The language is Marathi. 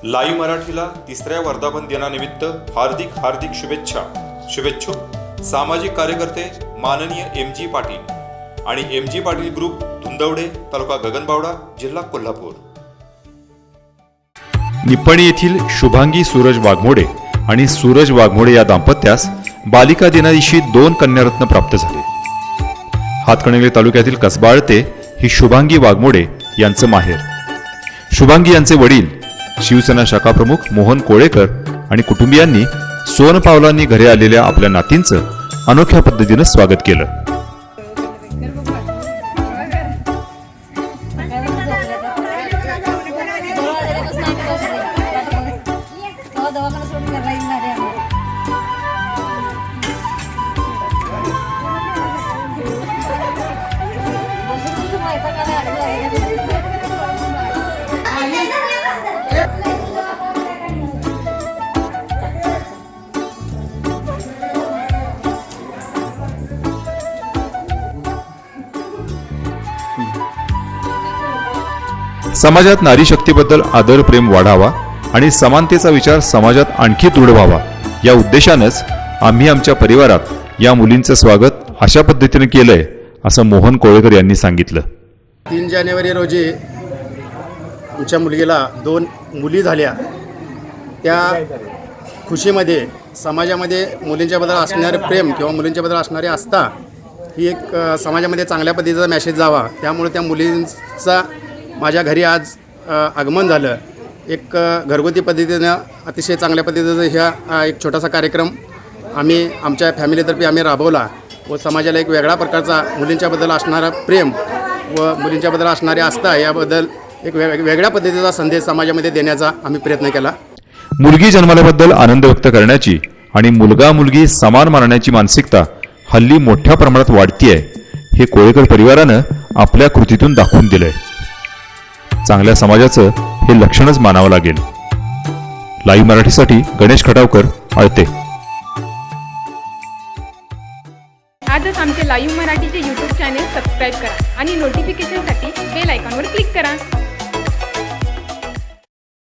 लाईव्ह मराठीला तिसऱ्या वर्धापन दिनानिमित्त हार्दिक हार्दिक शुभेच्छा. शुभेच्छुक सामाजिक कार्यकर्ते माननीय MG पाटील आणि MG पाटील ग्रुप धुंदवडे, तालुका गगनबावडा, जिल्हा कोल्हापूर. निप्पाणी येथील शुभांगी सूरज वाघमोडे आणि सूरज वाघमोडे या दाम्पत्यास बालिका दिनादिवशी 2 कन्यारत्न प्राप्त झाले. हातकणंगले तालुक्यातील कसबा आळते ही शुभांगी वाघमोडे यांचं माहेर. शुभांगी यांचे वडील शिवसेना शाखा प्रमुख मोहन कोळेकर आणि कुटुंबियांनी सोनपावलांनी घरी आलेल्या आपल्या नातींचं अनोख्या पद्धतीनं स्वागत केलं. समाजात नारी शक्तीबद्दल आदर प्रेम वाढावा आणि समानतेचा विचार समाजात आणखी दृढ व्हावा या उद्देशानेच आम्ही आमच्या परिवारात या मुलींचं स्वागत अशा पद्धतीने केलंय, असं मोहन कोळेकर यांनी सांगितलं. 3 जानेवारी रोजी आमच्या मुलगीला 2 मुली झाल्या. त्या खुशीमध्ये समाजामध्ये मुलींच्याबद्दल असणारे प्रेम किंवा मुलींच्याबद्दल असणारी आस्था ही एक समाजामध्ये चांगल्या पद्धतीचा मेसेज जावा, त्यामुळे त्या मुलींचा माझ्या घरी आज आगमन झालं. एक घरगुती पद्धतीनं अतिशय चांगल्या पद्धतीचा ह्या एक छोटासा कार्यक्रम आम्ही आमच्या फॅमिलीतर्फे आम्ही राबवला व समाजाला एक वेगळ्या प्रकारचा मुलींच्याबद्दल असणारा प्रेम व मुलींच्याबद्दल असणारी आस्था याबद्दल एक वेगळ्या पद्धतीचा संदेश समाजामध्ये देण्याचा आम्ही प्रयत्न केला. मुलगी जन्माल्याबद्दल आनंद व्यक्त करण्याची आणि मुलगा मुलगी समान मानण्याची मानसिकता हल्ली मोठ्या प्रमाणात वाढतीये, हे कोळेकर परिवारानं आपल्या कृतीतून दाखवून दिलंय. चांगल्या समाजाचं हे लक्षणच मानावं लागेल. लाईव्ह मराठीसाठी गणेश खटावकर, आळते. आजच आमचे लाईव्ह मराठीचे YouTube चॅनेल सबस्क्राईब करा आणि नोटिफिकेशनसाठी बेल आयकॉनवर क्लिक करा.